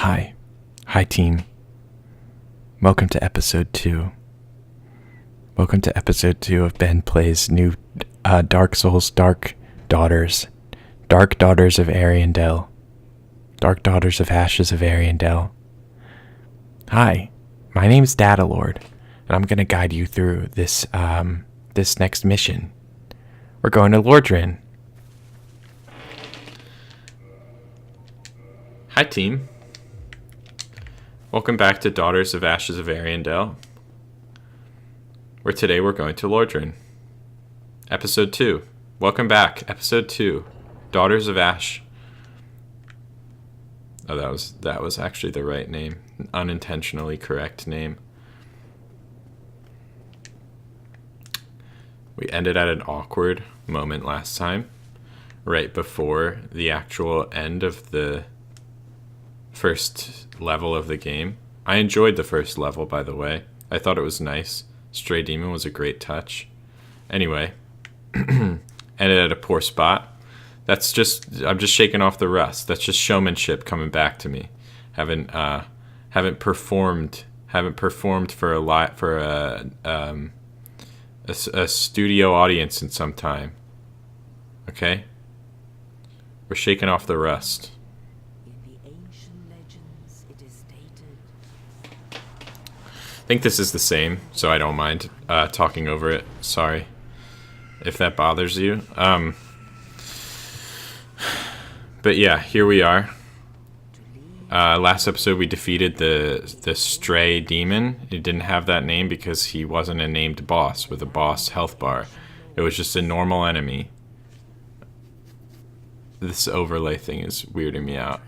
Hi. Hi, team. Welcome to episode 2. Welcome to episode 2 of Ben Plays new Dark Souls Dark Daughters. Dark Daughters of Ariandel. Dark Daughters of Ashes of Ariandel. Hi, my name's Datalord, and I'm going to guide you through this next mission. We're going to Lordran. Hi, team. Welcome back to Daughters of Ashes of Ariandel, where today we're going to Lordran. Episode 2. Welcome back. Episode 2. Daughters of Ash. Oh, that was actually the right name. Unintentionally correct name. We ended at an awkward moment last time, right before the actual end of the first level of the game. I enjoyed the first level, by the way. I thought it was nice. Stray Demon was a great touch. Anyway, ended at a poor spot. I'm just shaking off the rust. That's just showmanship coming back to me. Haven't performed for a studio audience in some time. Okay? We're shaking off the rust. I think this is the same, so I don't mind talking over it. Sorry if that bothers you. But yeah, here we are. Last episode we defeated the Stray Demon. He didn't have that name because he wasn't a named boss with a boss health bar. It was just a normal enemy. This overlay thing is weirding me out.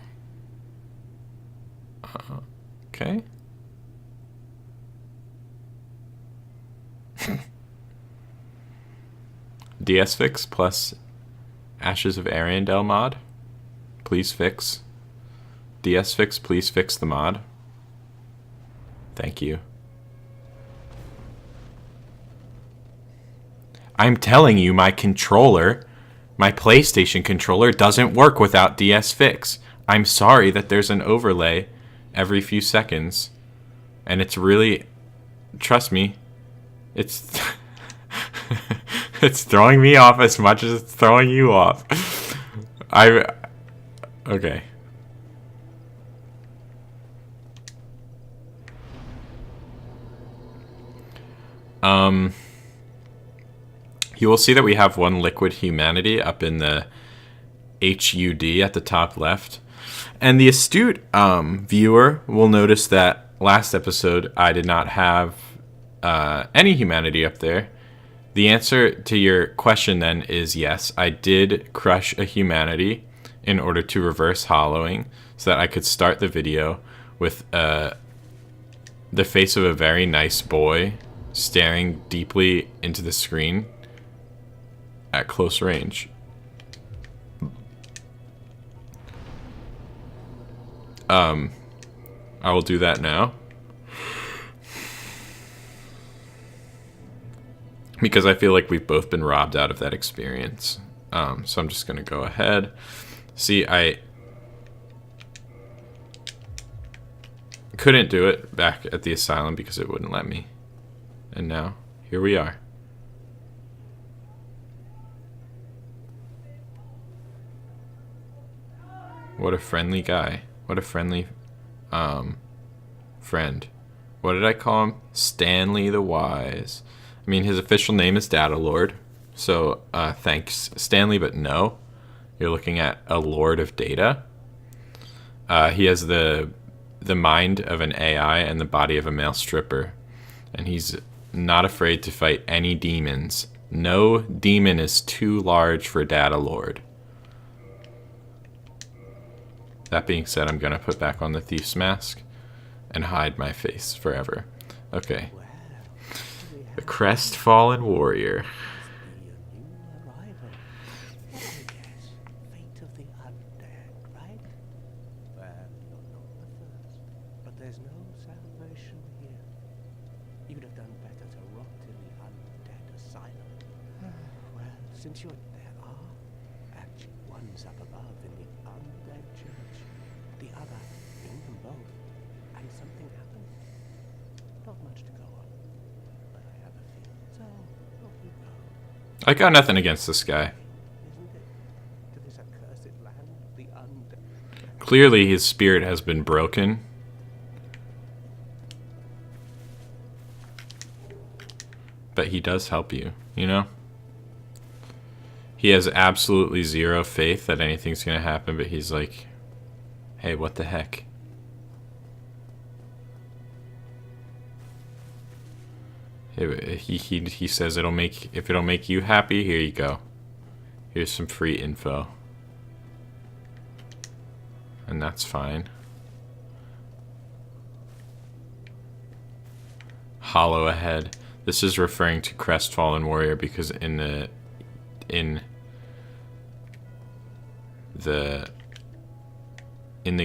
Okay. DS Fix plus Ashes of Ariandel mod. Please fix. DS Fix, please fix the mod. Thank you. I'm telling you, my PlayStation controller doesn't work without DS Fix. I'm sorry that there's an overlay every few seconds. And it's really, trust me, it's it's throwing me off as much as it's throwing you off. Okay. You will see that we have one liquid humanity up in the HUD at the top left. And the astute viewer will notice that last episode I did not have any humanity up there. The answer to your question then is yes, I did crush a humanity in order to reverse hollowing so that I could start the video with the face of a very nice boy staring deeply into the screen at close range. I will do that now. Because I feel like we've both been robbed out of that experience. So I'm just going to go ahead. See, I couldn't do it back at the asylum because it wouldn't let me. And now, here we are. What a friendly guy. What a friendly friend. What did I call him? Stanley the Wise. I mean, his official name is Datalord, so thanks, Stanley, but no. You're looking at a Lord of Data. He has the mind of an AI and the body of a male stripper, and he's not afraid to fight any demons. No demon is too large for Datalord. That being said, I'm going to put back on the thief's mask and hide my face forever. Okay. The Crestfallen Warrior. Since you're there are actually ones up above in the undead church, the other in them both. something happen? Not much to go on, but I have a feeling. So, off you go. I got nothing against this guy. Isn't it? To this accursed land, the undead. Clearly his spirit has been broken. But he does help you, you know? He has absolutely zero faith that anything's going to happen, but he's like, hey, what the heck? He says if it'll make you happy, here you go. Here's some free info. And that's fine. Hollow ahead. This is referring to Crestfallen Warrior because in the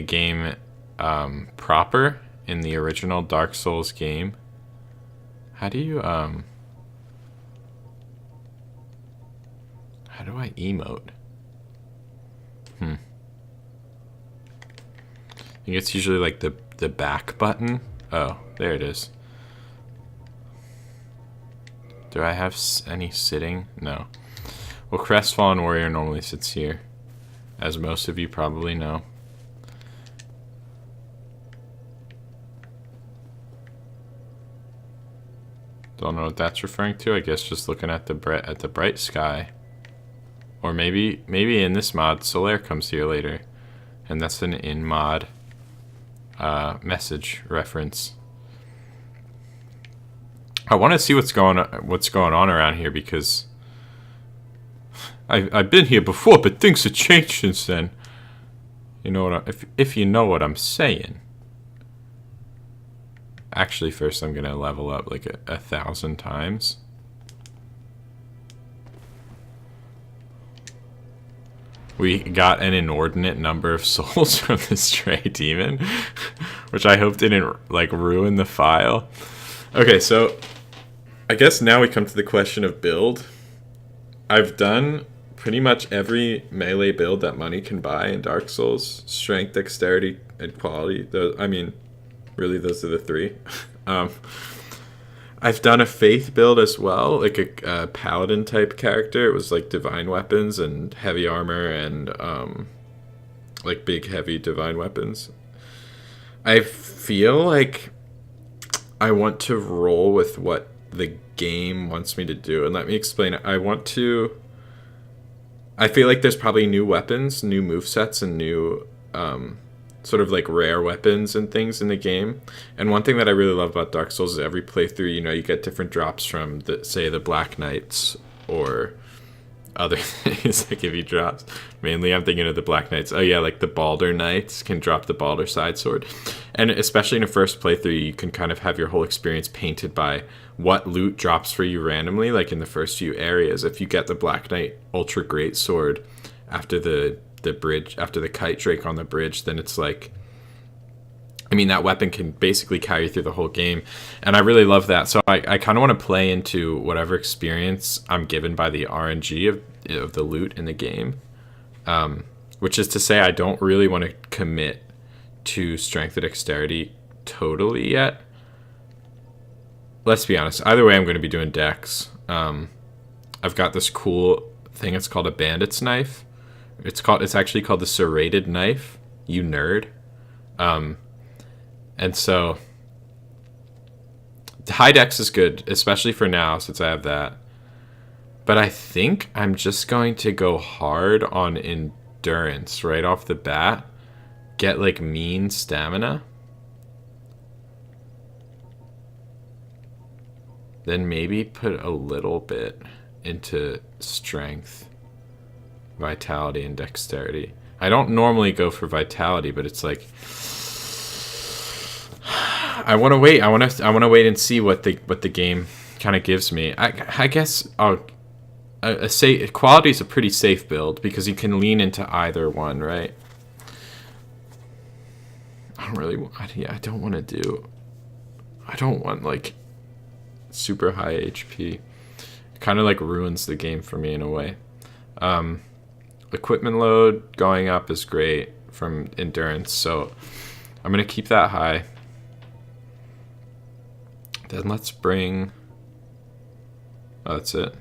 game proper, in the original Dark Souls game, how do I emote? I think it's usually like the back button. Oh, there it is. Do I have any sitting? No. Well, Crestfallen Warrior normally sits here, as most of you probably know. Don't know what that's referring to. I guess just looking at the bright sky. Or maybe in this mod, Solaire comes here later, and that's an in-mod message reference. I want to see what's going on around here because I've been here before, but things have changed since then. You know what? If you know what I'm saying. Actually, first I'm gonna level up like 1,000 times. We got an inordinate number of souls from the Stray Demon, which I hope didn't like ruin the file. Okay, so I guess now we come to the question of build. I've done pretty much every melee build that money can buy in Dark Souls. Strength, dexterity, and quality. I mean, really those are the three. I've done a faith build as well, like a paladin type character. It was like divine weapons and heavy armor and like big heavy divine weapons. I feel like I want to roll with what the game wants me to do, and let me explain it. I feel like there's probably new weapons, new movesets, and new sort of like rare weapons and things in the game. And one thing that I really love about Dark Souls is every playthrough, you know, you get different drops from the Black Knights or other things that give you drops. Mainly I'm thinking of the Black Knights. Oh yeah, like the Balder Knights can drop the Balder side sword. And especially in a first playthrough, you can kind of have your whole experience painted by what loot drops for you randomly, like in the first few areas. If you get the Black Knight Ultra Great Sword after the bridge, after the Kite Drake on the bridge, then it's like, I mean, that weapon can basically carry you through the whole game. And I really love that. So I kind of want to play into whatever experience I'm given by the RNG of the loot in the game. Which is to say, I don't really want to commit to strength and dexterity totally yet. Let's be honest. Either way, I'm going to be doing dex. I've got this cool thing. It's called a bandit's knife. It's actually called the serrated knife. You nerd. And so high dex is good, especially for now since I have that. But I think I'm just going to go hard on endurance right off the bat. Get like mean stamina. Then maybe put a little bit into strength, vitality, and dexterity. I don't normally go for vitality, but it's like I want to wait. I want to wait and see what the game kind of gives me. I guess quality is a pretty safe build because you can lean into either one, right? I don't want like super high HP. It kind of like ruins the game for me in a way. Equipment load going up is great from endurance, so I'm gonna keep that high. Then let's bring... Oh, that's it.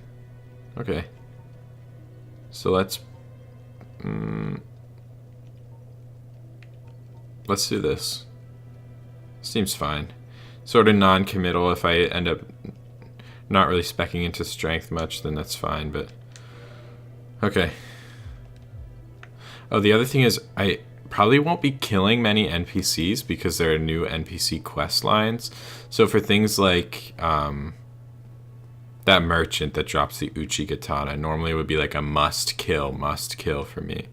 Okay. So let's do this. Seems fine. Sort of non-committal. If I end up not really speccing into strength much, then that's fine, but... Okay. Oh, the other thing is, I probably won't be killing many NPCs because there are new NPC quest lines. So for things like that merchant that drops the Uchi Katana, normally it would be like a must kill for me.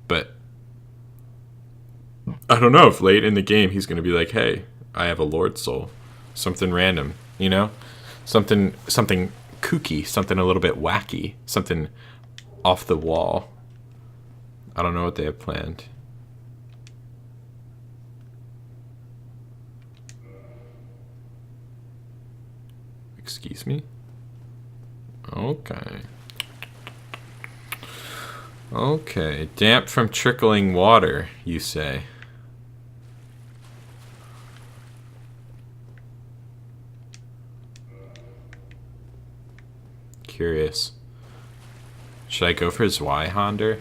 But I don't know if late in the game he's going to be like, hey, I have a Lord Soul. Something random, you know? Something kooky, something a little bit wacky, something off the wall. I don't know what they have planned. Excuse me? Okay. Okay. Damp from trickling water, you say? Curious. Should I go for Zweihander?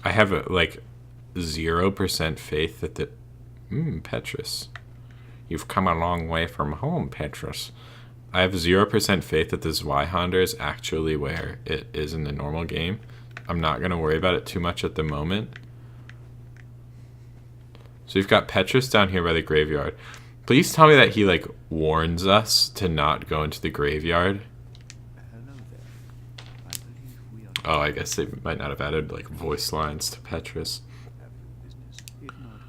I have like 0% faith that the... Petrus. You've come a long way from home, Petrus. I have 0% faith that the Zweihander is actually where it is in the normal game. I'm not going to worry about it too much at the moment. So we've got Petrus down here by the graveyard. Please tell me that he, like, warns us to not go into the graveyard. Hello there. I believe we are Oh, I guess they might not have added, like, voice lines to Petrus. have your business. If not,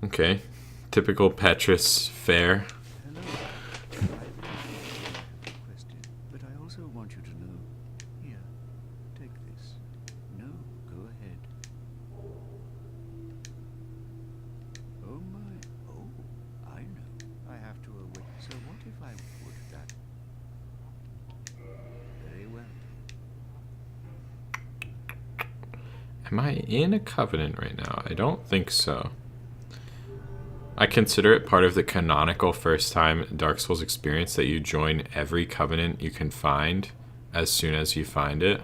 Okay. Typical Petrus fare. hello. I believe you requested, but I also want you to know. Here, take this. No, go ahead. Oh my. Oh, I know. I have to await. So what if I would that? Very well. Am I in a covenant right now? I don't think so. I consider it part of the canonical first time Dark Souls experience that you join every covenant you can find as soon as you find it.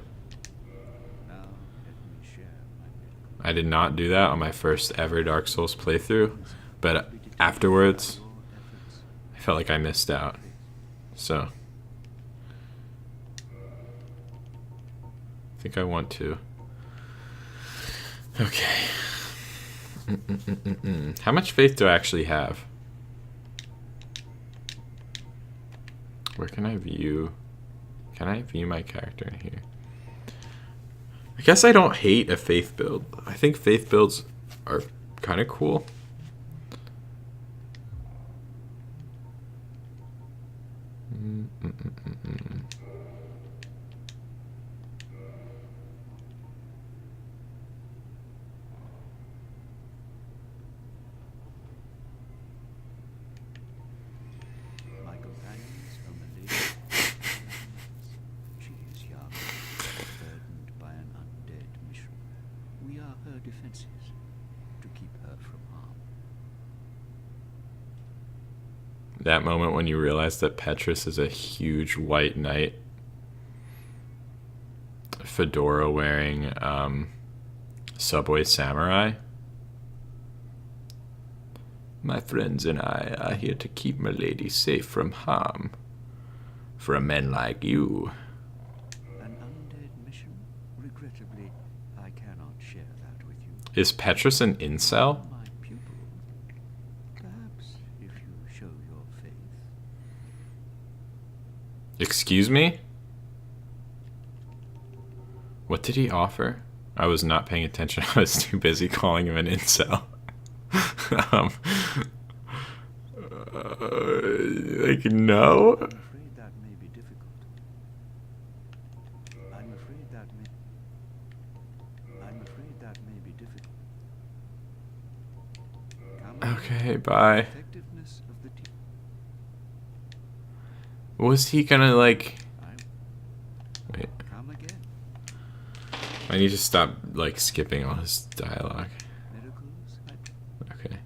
Now let me share my medical I did not do that on my first ever Dark Souls playthrough, but afterwards your efforts. I felt like I missed out. So I think I want to. Okay. How much faith do I actually have? Where can I view? Can I view my character in here? I guess I don't hate a faith build. I think faith builds are kind of cool. My companions from the lady. She is young, burdened by an undead mission. We are her defenses to keep her from harm. That moment when you realize that Petrus is a huge white knight, fedora wearing subway samurai. My friends and I are here to keep my lady safe from harm. For a man like you. An undead mission? Regrettably, I cannot share that with you. Is Petrus an incel? My pupil. Perhaps if you show your faith. Excuse me? What did he offer? I was not paying attention. I was too busy calling him an incel. Like, no? I'm afraid that may be difficult. I'm afraid that may be difficult. Come on. Okay, bye. Effectiveness of the team. Was he gonna, like... Wait, Come again. I need to stop, like, skipping all his dialogue. Miracles. Okay.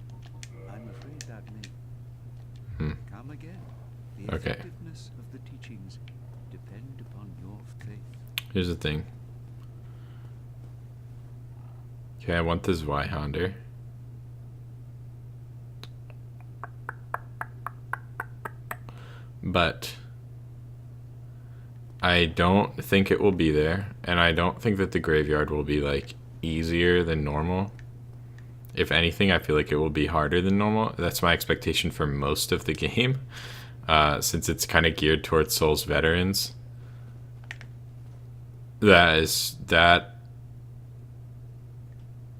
Here's the thing. Okay, I want this Zweihander. But I don't think it will be there, and I don't think that the graveyard will be like easier than normal. If anything, I feel like it will be harder than normal. That's my expectation for most of the game, since it's kind of geared towards Souls veterans. That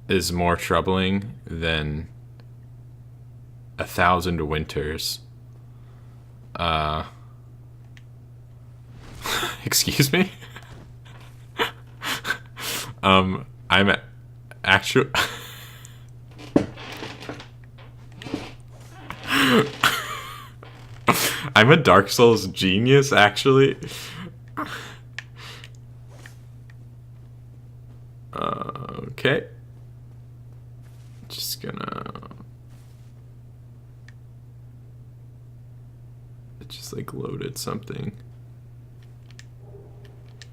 is more troubling than 1,000 Winters. Excuse me? I'm actually... I'm a Dark Souls genius, actually. Okay. Just gonna... It just like loaded something.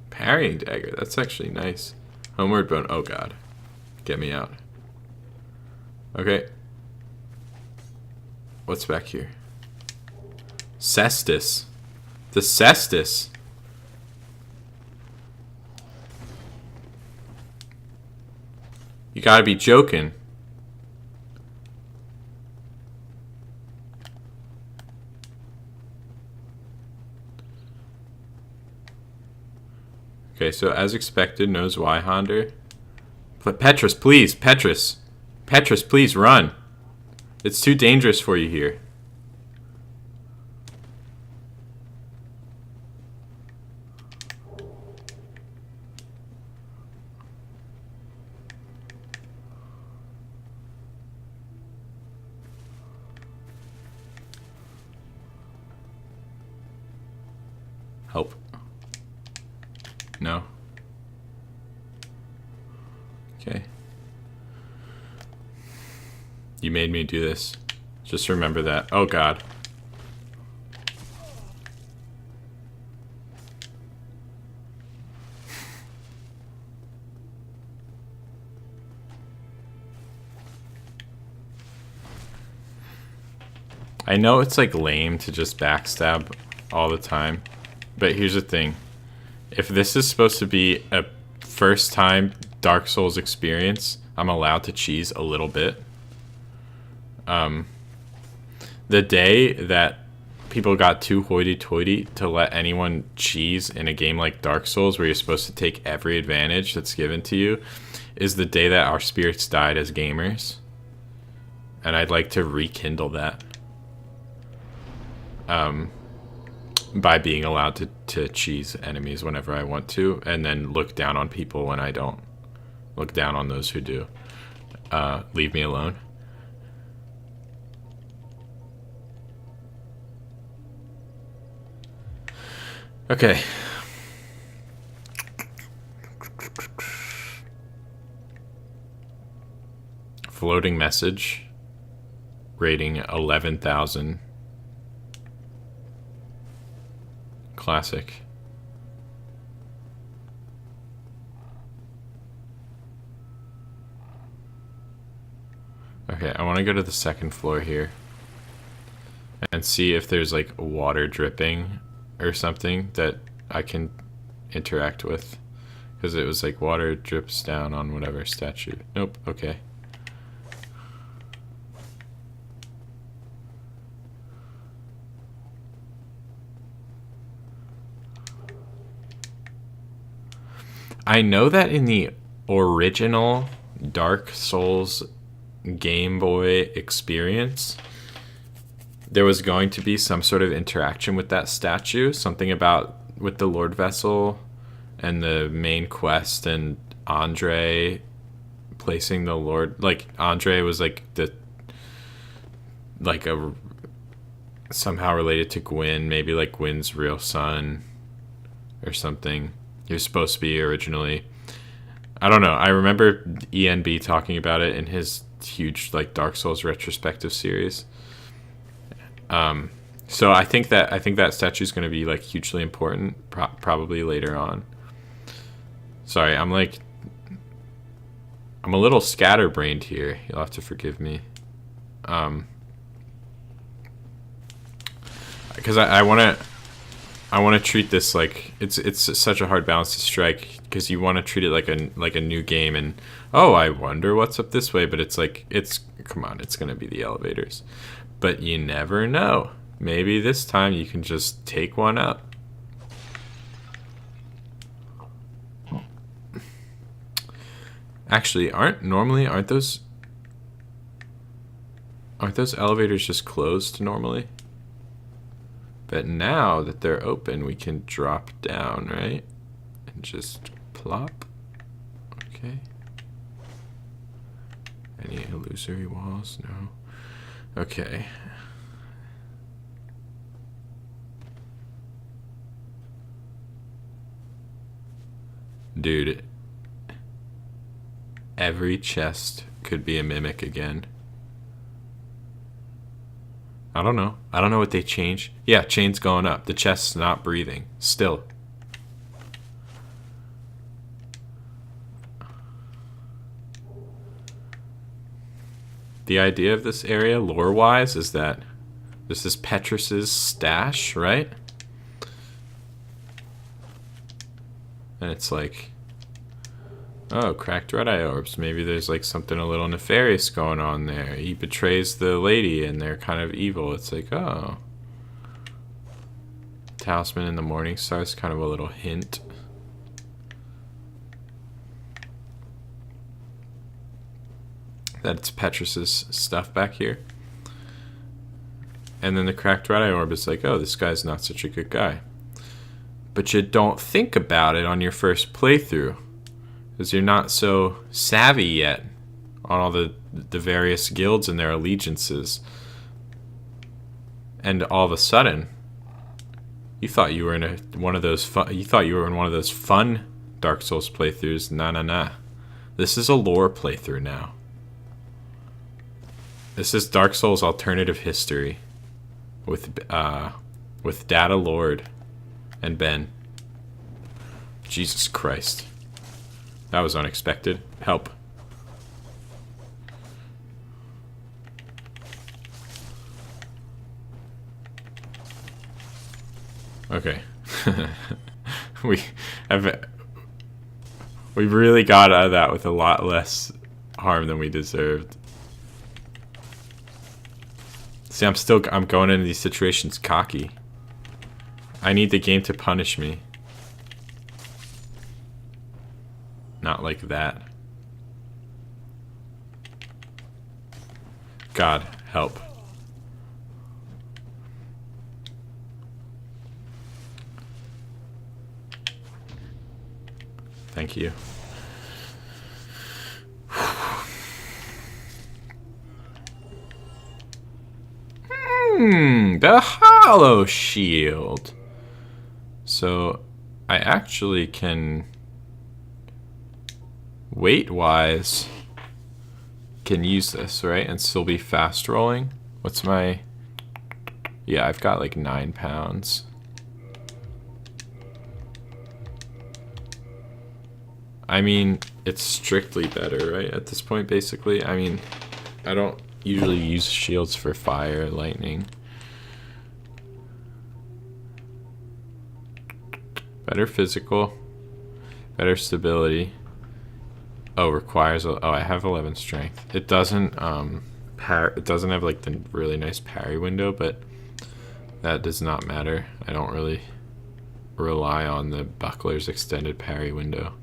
Parrying dagger, that's actually nice. Homeward bone, oh god. Get me out. Okay. What's back here? Cestus. The Cestus. You gotta be joking. Okay, so as expected, no Zweihander. Petrus, please, Petrus. Petrus, please run. It's too dangerous for you here. Help. No. Okay. You made me do this. Just remember that. Oh god. I know it's like lame to just backstab all the time, but here's the thing. If this is supposed to be a first time Dark Souls experience, I'm allowed to cheese a little bit. The day that people got too hoity-toity to let anyone cheese in a game like Dark Souls, where you're supposed to take every advantage that's given to you, is the day that our spirits died as gamers. And I'd like to rekindle that. By being allowed to cheese enemies whenever I want to, and then look down on people when I don't. Look down on those who do. Leave me alone. Okay. Floating message. Rating 11,000. Classic. Okay, I want to go to the second floor here and see if there's like water dripping or something that I can interact with, because it was like water drips down on whatever statue. Nope. Okay. I know that in the original Dark Souls Game Boy experience, there was going to be some sort of interaction with that statue, something about with the Lord Vessel and the main quest and Andre placing the Lord, like Andre was like the, like a, somehow related to Gwyn, maybe like Gwyn's real son or something. He was supposed to be originally. I don't know. I remember ENB talking about it in his huge like Dark Souls retrospective series. So I think that statue is going to be like hugely important, probably later on. Sorry, I'm a little scatterbrained here. You'll have to forgive me. Because I want to treat this like it's such a hard balance to strike, because you want to treat it like a new game, and oh, I wonder what's up this way, but it's like, come on, it's gonna be the elevators, but you never know. Maybe this time you can just take one up. Actually, aren't those elevators just closed normally? But now that they're open, we can drop down, right? And just plop. Okay. Any illusory walls? No. Okay. Dude, every chest could be a mimic again. I don't know. I don't know what they changed. Yeah, chain's going up. The chest's not breathing. Still. The idea of this area, lore-wise, is that this is Petrus's stash, right? And it's like, oh, cracked red-eye orbs. Maybe there's like something a little nefarious going on there. He betrays the lady and they're kind of evil. It's like, oh. Talisman in the Morning Star is kind of a little hint. That it's Petrus's stuff back here. And then the cracked red-eye orb is like, oh, this guy's not such a good guy. But you don't think about it on your first playthrough, because you're not so savvy yet on all the various guilds and their allegiances. And all of a sudden, you thought you were in one of those fun Dark Souls playthroughs. Nah. This is a lore playthrough now. This is Dark Souls alternative history with Data Lord and Ben. Jesus Christ. That was unexpected. Help. Okay. we really got out of that with a lot less harm than we deserved. See, I'm going into these situations cocky. I need the game to punish me. Not like that. God, help. Thank you. The Hollow Shield. So, I actually can, weight-wise, can use this, right? And still be fast rolling. What's my... Yeah, I've got like 9 pounds. I mean, it's strictly better, right? At this point, basically. I mean, I don't usually use shields for fire, lightning. Better physical. Better stability. Oh, requires... Oh, I have 11 strength. It doesn't, it doesn't have, like, the really nice parry window, but that does not matter. I don't really rely on the buckler's extended parry window.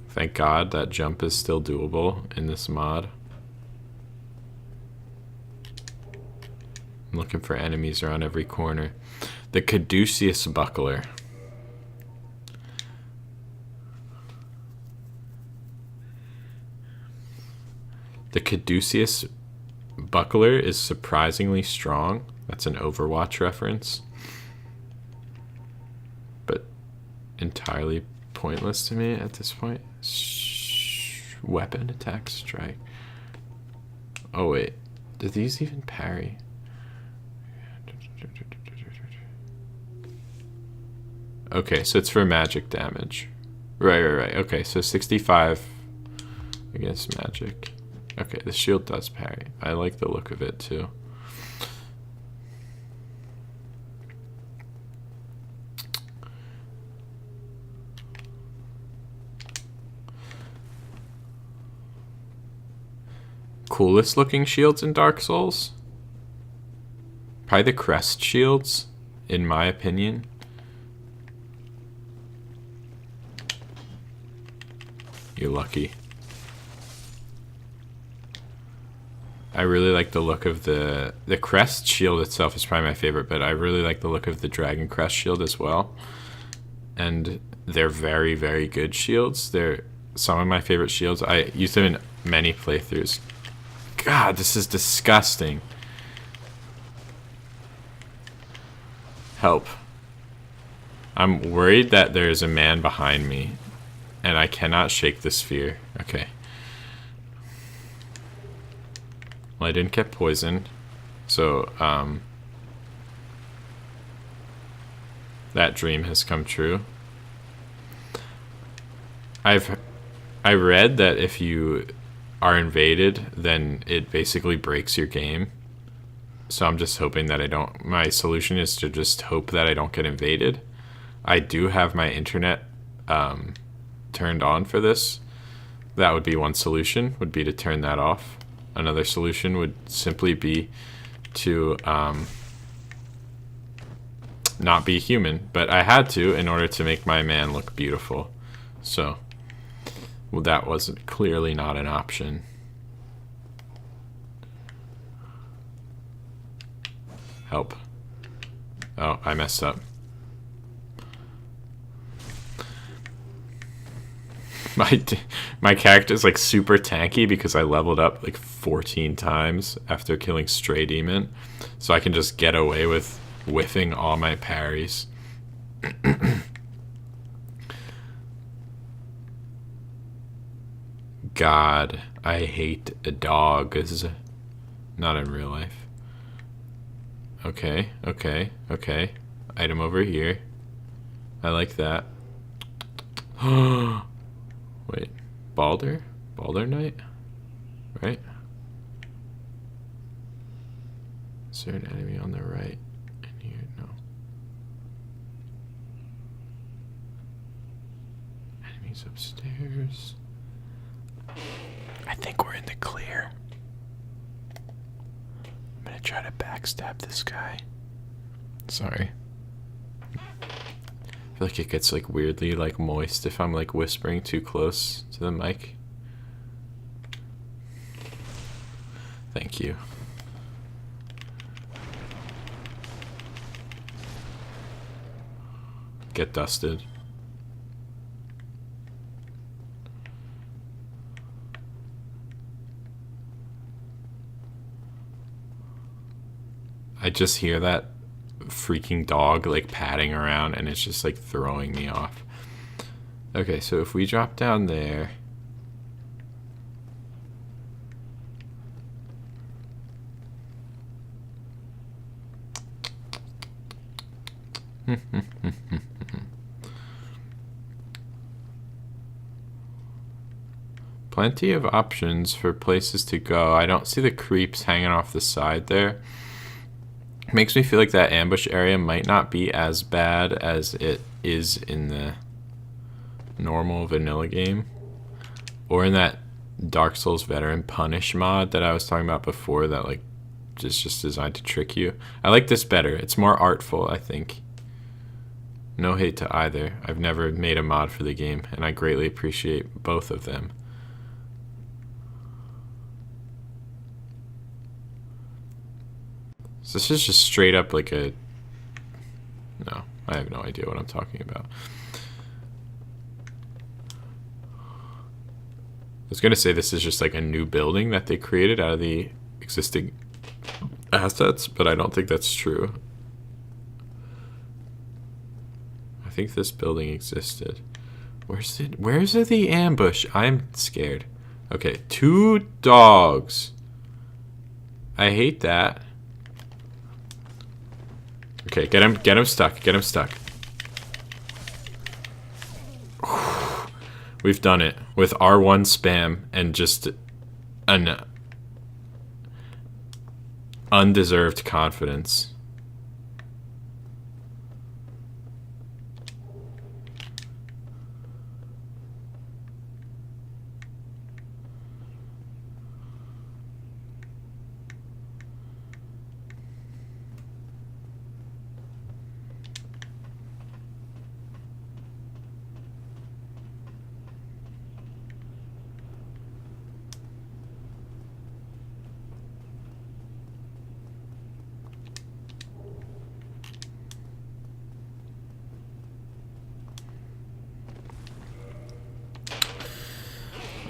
Thank God that jump is still doable in this mod. I'm looking for enemies around every corner. The Caduceus Buckler. The Caduceus Buckler is surprisingly strong. That's an Overwatch reference. But entirely pointless to me at this point. Weapon, attack, strike. Oh wait, do these even parry? Okay, so it's for magic damage. Right. Okay, so 65 against magic. Okay, the shield does parry. I like the look of it too. Coolest looking shields in Dark Souls? Probably the crest shields, in my opinion. You're lucky. I really like the look of the crest shield itself is probably my favorite, but I really like the look of the dragon crest shield as well. And they're very, very good shields. They're some of my favorite shields. I use them in many playthroughs. God, this is disgusting. Help. I'm worried that there's a man behind me, and I cannot shake the sphere. Okay. Well, I didn't get poisoned, so, that dream has come true. I read that if you are invaded, then it basically breaks your game. So I'm just hoping that I don't. My solution is to just hope that I don't get invaded. I do have my internet turned on for this. That would be one solution, would be to turn that off. Another solution would simply be to not be human. But I had to in order to make my man look beautiful. So, well, that was clearly not an option. Help. Oh, I messed up. My character's like super tanky because I leveled up like 14 times after killing Stray Demon. So I can just get away with whiffing all my parries. God, I hate dogs. Not in real life. Okay. Item over here. I like that. Wait, Balder? Balder Knight? Right? Is there an enemy on the right? In here? No. Enemies upstairs. I think we're in the clear. I'm gonna try to backstab this guy. Sorry. I feel like it gets like weirdly like moist if I'm like whispering too close to the mic. Thank you. Get dusted. I just hear that freaking dog like padding around and it's just like throwing me off. Okay, so if we drop down there, plenty of options for places to go. I don't see the creeps hanging off the side there. Makes me feel like that ambush area might not be as bad as it is in the normal vanilla game. Or in that Dark Souls Veteran Punish mod that I was talking about before that like is just designed to trick you. I like this better. It's more artful, I think. No hate to either. I've never made a mod for the game, and I greatly appreciate both of them. So this is just straight up like a... No, I have no idea what I'm talking about. I was going to say this is just like a new building that they created out of the existing assets, but I don't think that's true. I think this building existed. Where's the ambush? I'm scared. Okay, 2 dogs. I hate that. Okay, get him stuck. Get him stuck. We've done it with R1 spam and just an undeserved confidence.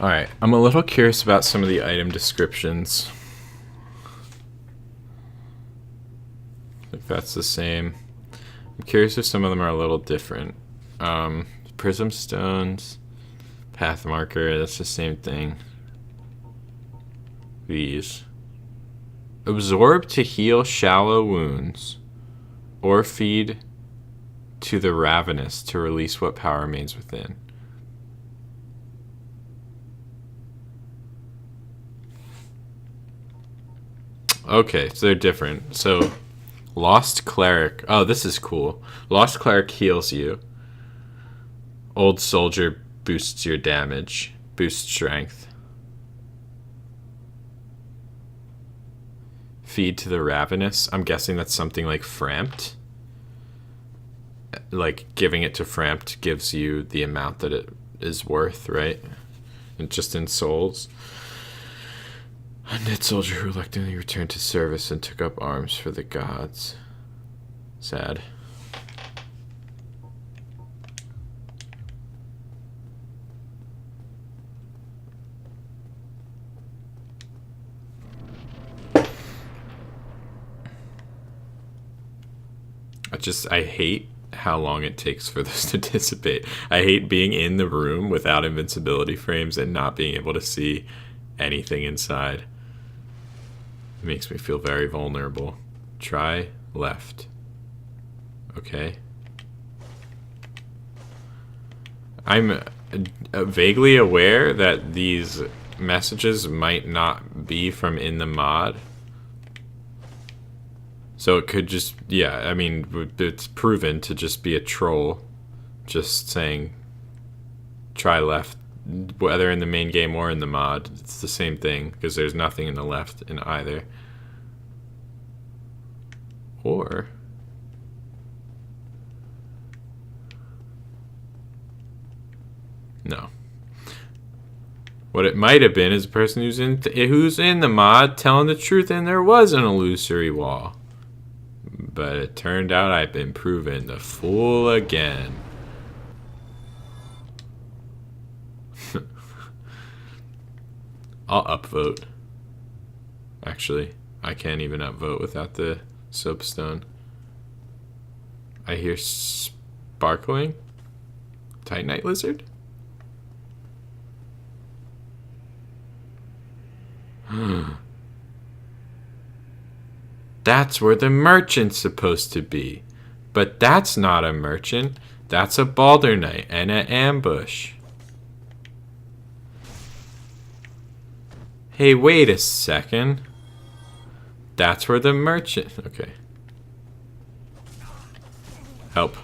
Alright, I'm a little curious about some of the item descriptions. I think that's the same. I'm curious if some of them are a little different. Prism stones, path marker, that's the same thing. These. Absorb to heal shallow wounds, or feed to the ravenous to release what power remains within. Okay, so they're different. So, Lost Cleric. Oh, this is cool. Lost Cleric heals you. Old Soldier boosts your damage. Boosts strength. Feed to the Ravenous. I'm guessing that's something like Framped. Like, giving it to Framped gives you the amount that it is worth, right? And just in souls. Undead soldier who reluctantly returned to service and took up arms for the gods. Sad. I hate how long it takes for this to dissipate. I hate being in the room without invincibility frames and not being able to see anything inside. It makes me feel very vulnerable. Try left. Okay. I'm vaguely aware that these messages might not be from in the mod. So it could just, yeah, I mean, it's proven to just be a troll. Just saying, try left. Whether in the main game or in the mod, it's the same thing, because there's nothing in the left in either. Or no. What it might have been is a person who's in the mod telling the truth, and there was an illusory wall. But it turned out I've been proven the fool again. I'll upvote. Actually, I can't even upvote without the soapstone. I hear sparkling. Titanite lizard? That's where the merchant's supposed to be. But that's not a merchant. That's a Balder Knight and an ambush. Hey, wait a second. That's where the merchant... Okay. Help.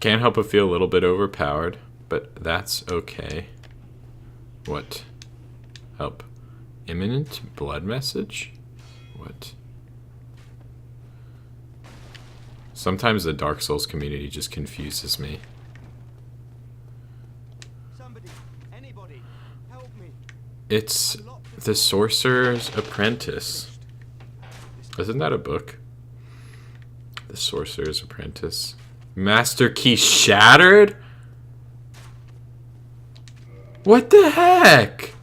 Can't help but feel a little bit overpowered, but that's okay. What? Help. Imminent blood message? What? Sometimes the Dark Souls community just confuses me. Somebody, anybody, help me. It's The Sorcerer's Apprentice. Isn't that a book? The Sorcerer's Apprentice. Master Key shattered? What the heck?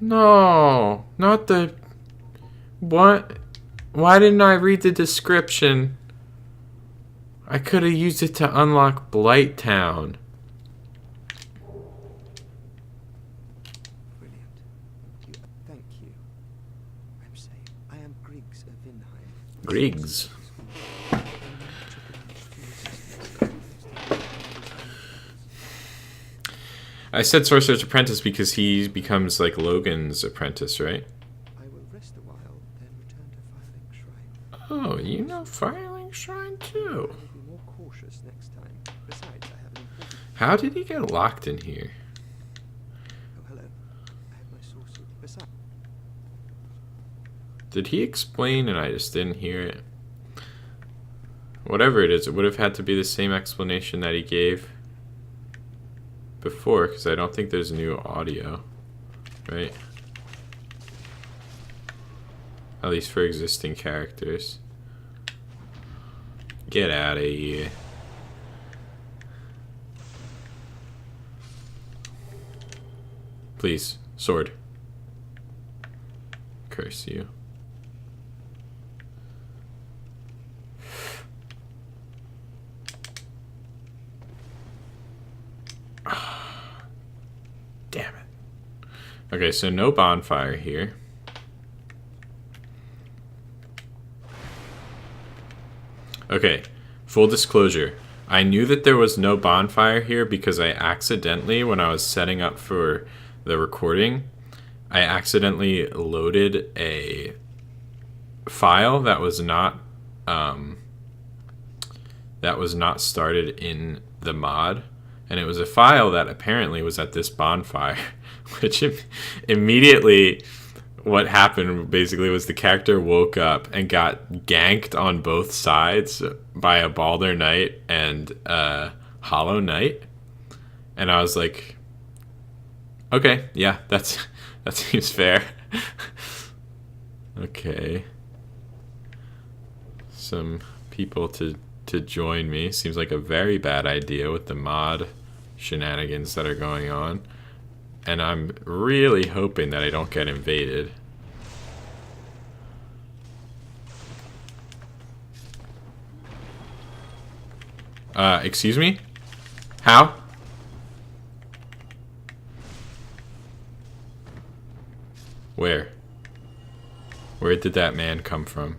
No, not the... What? Why didn't I read the description? I could have used it to unlock Blight Town. Brilliant. Thank you. I'm safe. I am Griggs of Vinheim. Griggs. I said Sorcerer's Apprentice because he becomes like Logan's apprentice, right? I will rest a while, then return to Firelink Shrine. Oh, you know Firelink Shrine I too. will be more cautious next time. Besides, I have an important... How did he get locked in here? Oh, hello. I have my sorcery. Besides... Did he explain and I just didn't hear it? Whatever it is, it would have had to be the same explanation that he gave before, because I don't think there's new audio, right? At least for existing characters. Get out of here. Please, sword. Curse you. Damn it. Okay, so no bonfire here. Okay, full disclosure. I knew that there was no bonfire here because I accidentally, when I was setting up for the recording, I accidentally loaded a file that was not started in the mod. And it was a file that apparently was at this bonfire, which immediately what happened basically was the character woke up and got ganked on both sides by a Baldur Knight and Hollow Knight. And I was like, okay, yeah, that seems fair. Okay. Some people to join me. Seems like a very bad idea with the mod shenanigans that are going on, and I'm really hoping that I don't get invaded. Excuse me? How? Where did that man come from?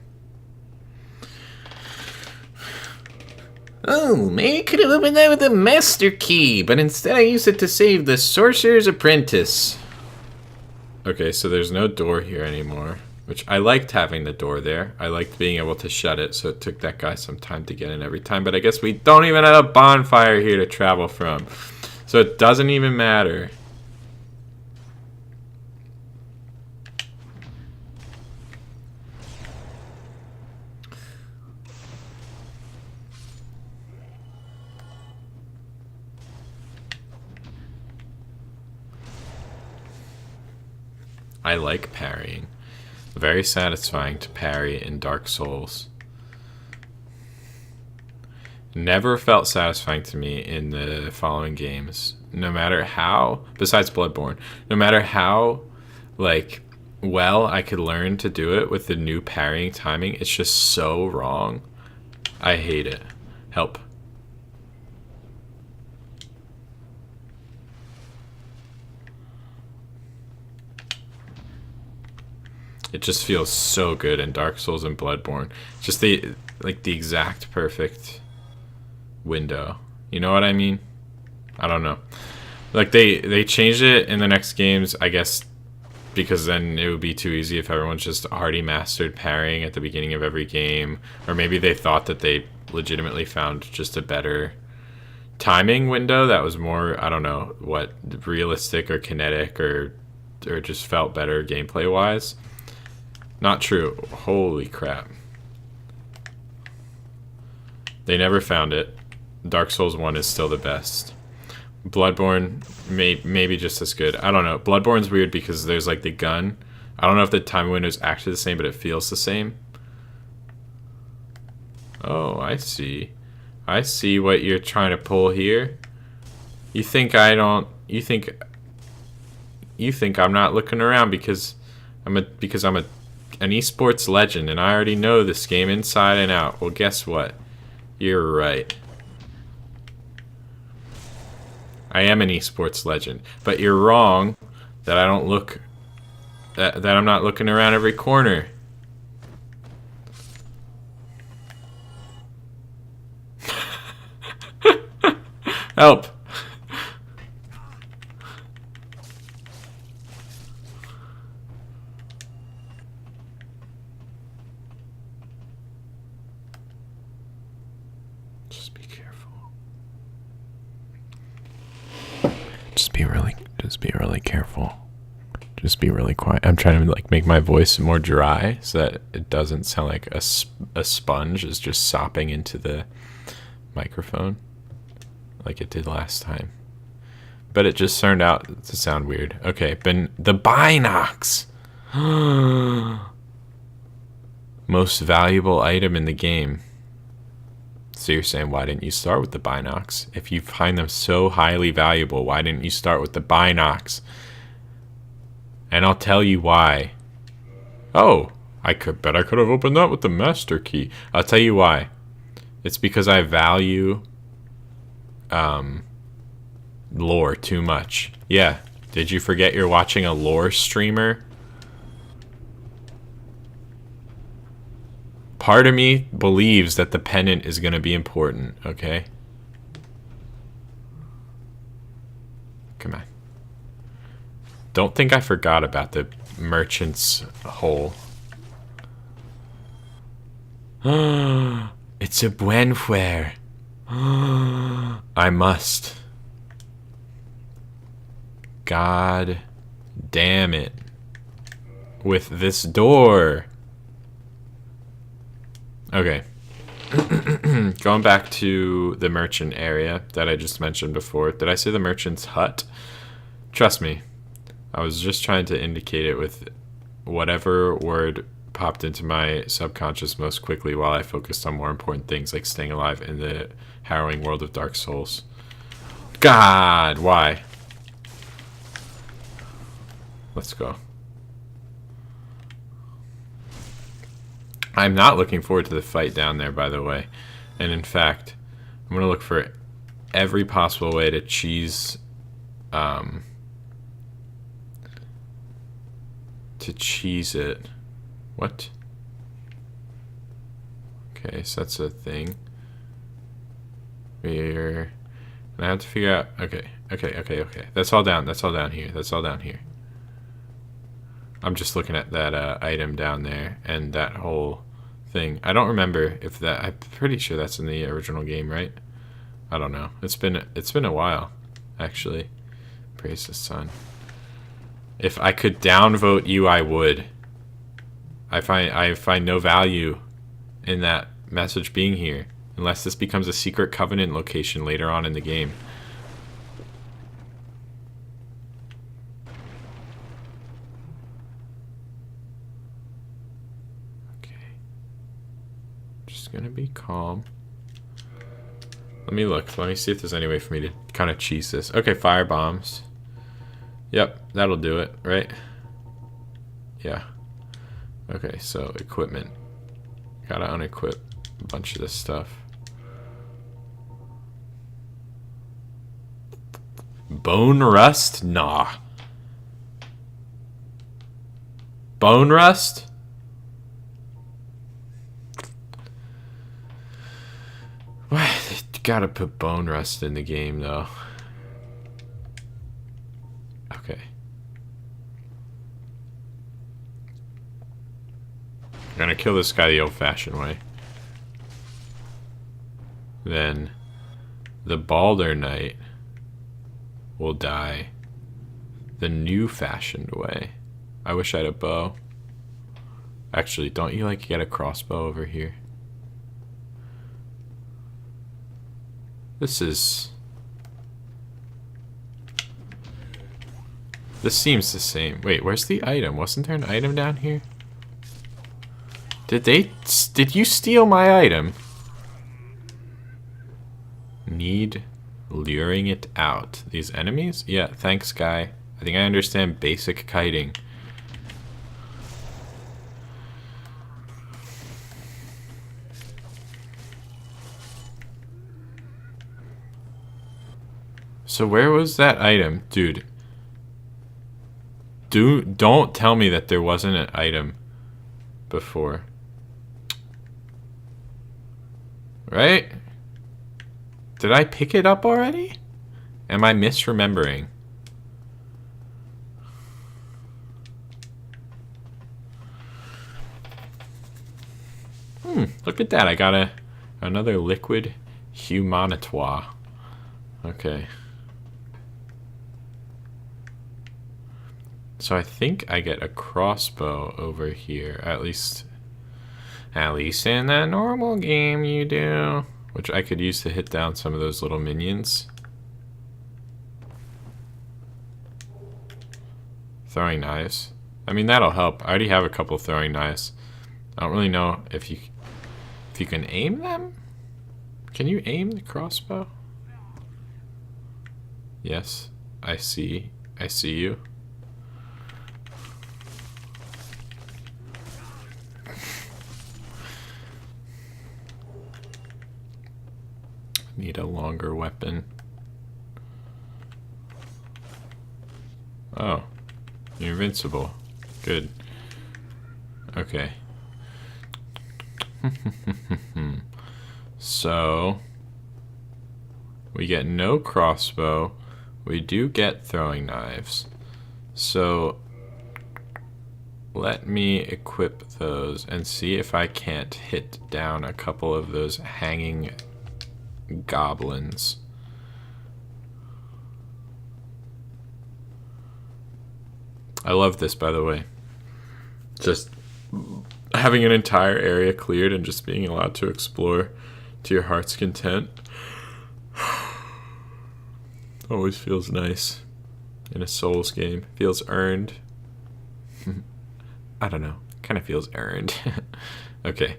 Oh, maybe I could have opened that with a master key, but instead I used it to save the Sorcerer's Apprentice. Okay, so there's no door here anymore, which I liked having the door there. I liked being able to shut it, so it took that guy some time to get in every time, but I guess we don't even have a bonfire here to travel from, so it doesn't even matter. I like parrying. Very satisfying to parry in Dark Souls. Never felt satisfying to me in the following games. No matter how, besides Bloodborne, no matter how, like, well I could learn to do it with the new parrying timing, it's just so wrong. I hate it. Help. It just feels so good in Dark Souls and Bloodborne. Just the exact perfect window. You know what I mean? I don't know. Like they changed it in the next games, I guess, because then it would be too easy if everyone's just already mastered parrying at the beginning of every game, or maybe they thought that they legitimately found just a better timing window that was more, I don't know, what, realistic or kinetic or just felt better gameplay wise. Not true. Holy crap. They never found it. Dark Souls 1 is still the best. Bloodborne, maybe just as good. I don't know. Bloodborne's weird because there's like the gun. I don't know if the time window is actually the same, but it feels the same. Oh, I see. I see what you're trying to pull here. You think I don't... You think I'm not looking around because I'm an esports legend and I already know this game inside and out. Well, guess what? You're right. I am an esports legend, but you're wrong that I don't look that I'm not looking around every corner. Help! Just be careful. Just be really careful. Just be really quiet. I'm trying to like make my voice more dry so that it doesn't sound like a sponge is just sopping into the microphone like it did last time. But it just turned out to sound weird. Okay, the binocs. Most valuable item in the game. So you're saying, why didn't you start with the binocs? If you find them so highly valuable, why didn't you start with the binocs? And I'll tell you why. Oh, I could have opened that with the master key. I'll tell you why. It's because I value lore too much. Yeah. Did you forget you're watching a lore streamer? Part of me believes that the pennant is going to be important, okay? Come on. Don't think I forgot about the merchant's hole. It's a Buenfuer. I must. God damn it. With this door. Okay. Going back to the merchant area that I just mentioned before. Did I say the merchant's hut? Trust me. I was just trying to indicate it with whatever word popped into my subconscious most quickly while I focused on more important things like staying alive in the harrowing world of Dark Souls. God, why? Let's go. I'm not looking forward to the fight down there, by the way. And in fact, I'm going to look for every possible way to cheese it. What? Okay, so that's a thing. And I have to figure out. Okay. That's all down here. That's all down here. I'm just looking at that item down there and that whole thing. I don't remember if that. I'm pretty sure that's in the original game, right? I don't know. It's been a while, actually. Praise the sun. If I could downvote you, I would. I find no value in that message being here unless this becomes a secret covenant location later on in the game. Gonna be calm. Let me look. Let me see if there's any way for me to kind of cheese this. Okay, fire bombs. Yep, that'll do it, right? Yeah. Okay, so equipment. Gotta unequip a bunch of this stuff. Bone rust? Nah. Bone rust? Gotta put bone rust in the game, though. Okay. I'm gonna kill this guy the old-fashioned way. Then the Balder Knight will die the new-fashioned way. I wish I had a bow. Actually, don't you like get a crossbow over here? This seems the same. Wait, where's the item? Wasn't there an item down here? Did you steal my item? Need luring it out. These enemies? Yeah, thanks, guy. I think I understand basic kiting. So where was that item? Dude. Don't tell me that there wasn't an item before. Right? Did I pick it up already? Am I misremembering? Look at that. I got another liquid humanitoire. Okay. So I think I get a crossbow over here. At least in the normal game you do. Which I could use to hit down some of those little minions. Throwing knives. I mean, that'll help. I already have a couple of throwing knives. I don't really know if you can aim them? Can you aim the crossbow? Yes, I see you. Need a longer weapon. Oh, you're invincible. Good. Okay. So we get no crossbow. We do get throwing knives. So let me equip those and see if I can't hit down a couple of those hanging goblins. I love this, by the way. Just having an entire area cleared and just being allowed to explore to your heart's content always feels nice in a Souls game. Feels earned. I don't know. Kind of feels earned. Okay.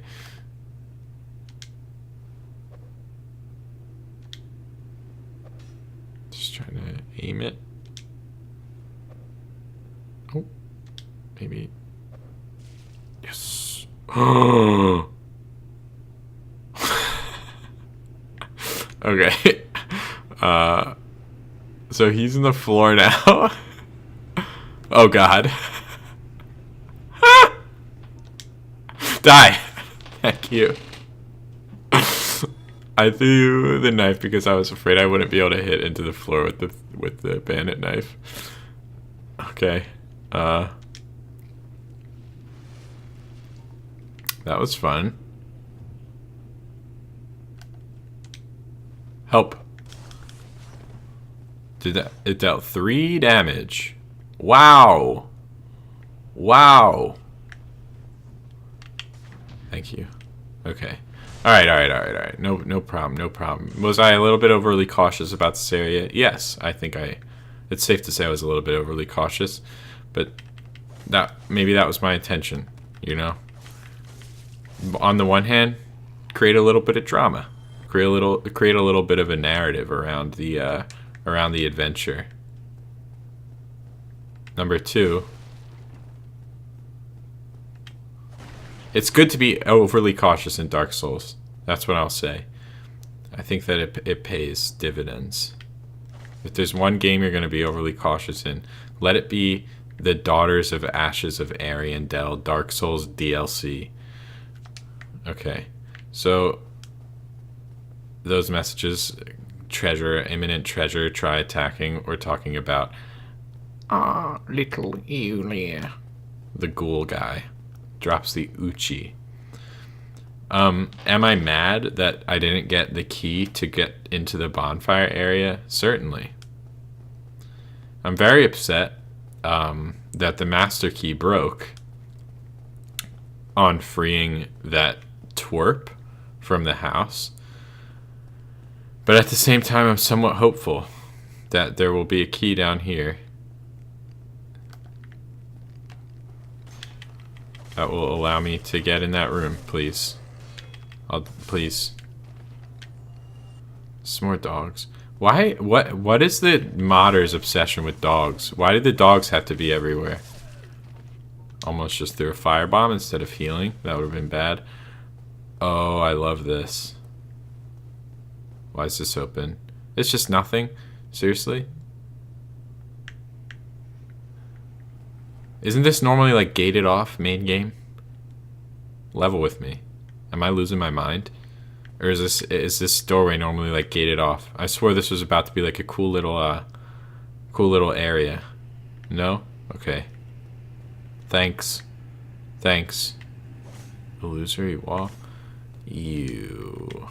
Just trying to aim it. Oh, maybe. Yes. Okay. So he's in the floor now. Oh God. Die. Thank you. I threw the knife because I was afraid I wouldn't be able to hit into the floor with the bandit knife. Okay. That was fun. Help. It dealt 3 damage. Wow. Wow. Thank you. Okay. Alright. No problem. Was I a little bit overly cautious about this area? Yes, I think it's safe to say I was a little bit overly cautious, but maybe that was my intention, you know? On the one hand, create a little bit of drama. Create a little bit of a narrative around the adventure. Number 2, it's good to be overly cautious in Dark Souls. That's what I'll say. I think that it pays dividends. If there's one game you're going to be overly cautious in, let it be the Daughters of Ashes of Ariandel Dark Souls DLC. Okay, so those messages, treasure, imminent treasure, try attacking, we're talking about little Yulia. The ghoul guy drops the Uchi. Am I mad that I didn't get the key to get into the bonfire area? Certainly. I'm very upset that the master key broke on freeing that twerp from the house. But at the same time, I'm somewhat hopeful that there will be a key down here that will allow me to get in that room, please. Please. Some more dogs. Why? What is the modder's obsession with dogs? Why did the dogs have to be everywhere? Almost just threw a firebomb instead of healing. That would have been bad. Oh, I love this. Why is this open? It's just nothing? Seriously? Isn't this normally like gated off main game? Level with me. Am I losing my mind? Or is this doorway normally like gated off? I swore this was about to be like a cool little area. No? Okay. Thanks. Thanks. Illusory wall. You.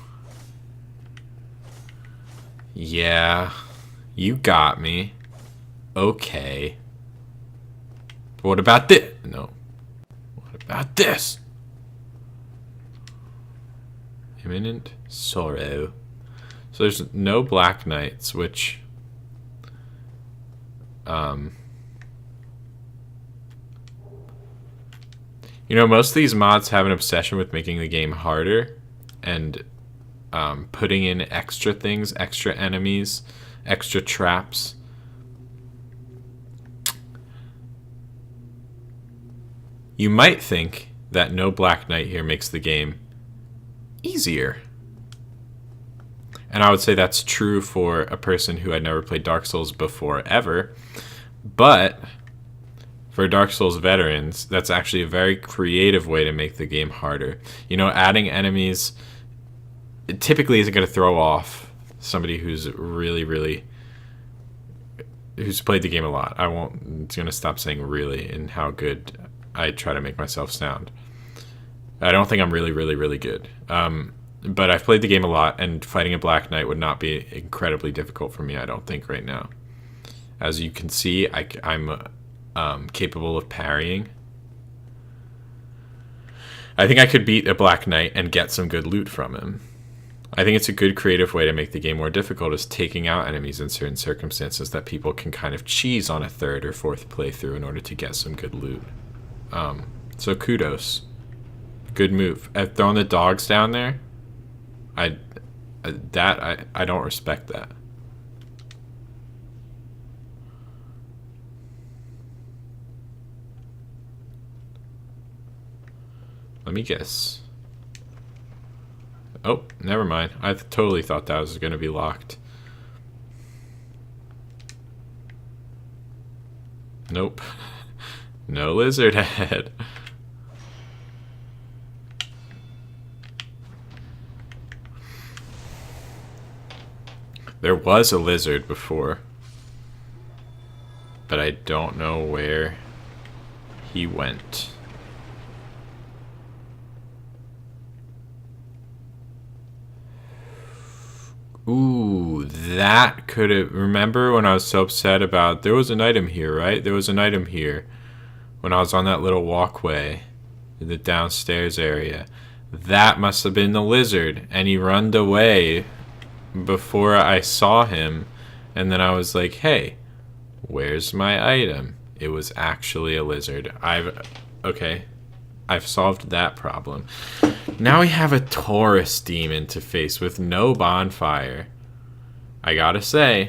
Yeah. You got me. Okay. What about this? No. What about this? Imminent sorrow. So there's no Black Knights, which you know, most of these mods have an obsession with making the game harder and putting in extra things, extra enemies, extra traps. You might think that no Black Knight here makes the game easier. And I would say that's true for a person who had never played Dark Souls before ever. But for Dark Souls veterans, that's actually a very creative way to make the game harder. You know, adding enemies, it typically isn't going to throw off somebody who's who's played the game a lot. It's going to stop saying really and how good I try to make myself sound. I don't think I'm really good. But I've played the game a lot, and fighting a Black Knight would not be incredibly difficult for me, I don't think, right now. As you can see, I'm capable of parrying. I think I could beat a Black Knight and get some good loot from him. I think it's a good creative way to make the game more difficult, is taking out enemies in certain circumstances that people can kind of cheese on a third or fourth playthrough in order to get some good loot. So kudos. Good move. I've thrown the dogs down there. I don't respect that. Let me guess. Oh, never mind. I totally thought that was going to be locked. Nope. No lizard head. There was a lizard before, but I don't know where he went. Ooh, that could have... Remember when I was so upset about... There was an item here, right? There was an item here when I was on that little walkway in the downstairs area. That must have been the lizard, and he runned away before I saw him, and then I was like, hey, where's my item? It was actually a lizard. Okay, I've solved that problem. Now we have a Taurus demon to face with no bonfire. I gotta say,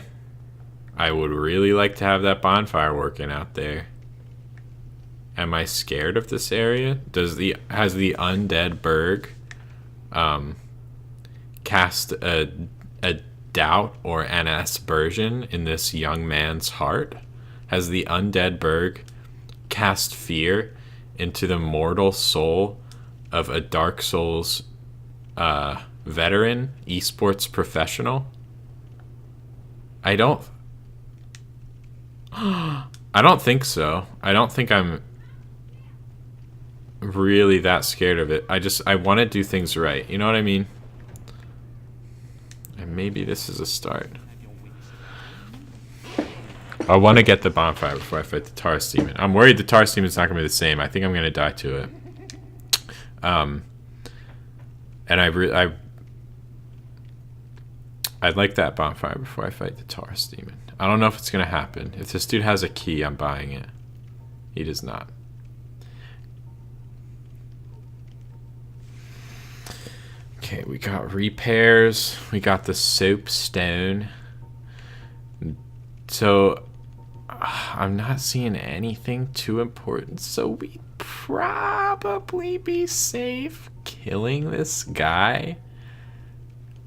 I would really like to have that bonfire working out there. Am I scared of this area? Has the undead Berg cast a doubt or an aspersion in this young man's heart? Has the undead Berg cast fear into the mortal soul of a Dark Souls veteran, esports professional? I don't think so. I don't think I'm really that scared of it. I want to do things right. You know what I mean? And maybe this is a start. I want to get the bonfire before I fight the Taurus demon. I'm worried the Taurus demon's not going to be the same. I think I'm going to die to it. And I'd like that bonfire before I fight the Taurus demon. I don't know if it's going to happen. If this dude has a key, I'm buying it. He does not. Okay, we got repairs. We got the soapstone. So, I'm not seeing anything too important. So, we'd probably be safe killing this guy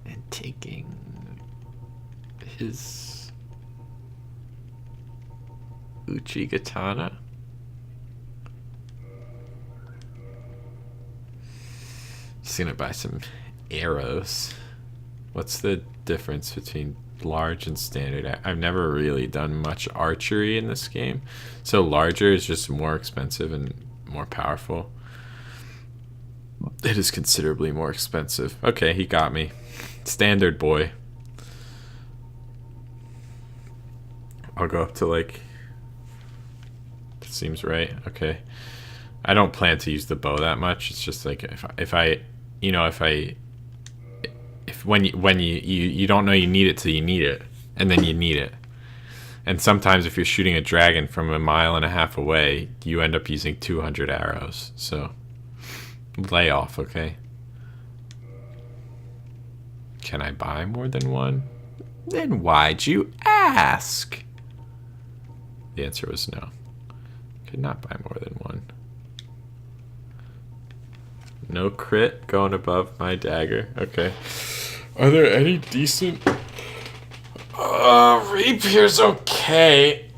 and taking his Uchigatana. Just gonna buy some Arrows. What's the difference between large and standard? I've never really done much archery in this game. So larger is just more expensive and more powerful. It is considerably more expensive. Okay, he got me. Standard boy. I'll go up to like... That seems right. Okay. I don't plan to use the bow that much. It's just like if when you don't know you need it till you need it, and then you need it. And sometimes if you're shooting a dragon from 1.5 miles away, you end up using 200 arrows. So lay off, okay? Can I buy more than one? Then why'd you ask? The answer was no. Could not buy more than one. No crit going above my dagger. Okay. Are there any decent... Rapier's okay.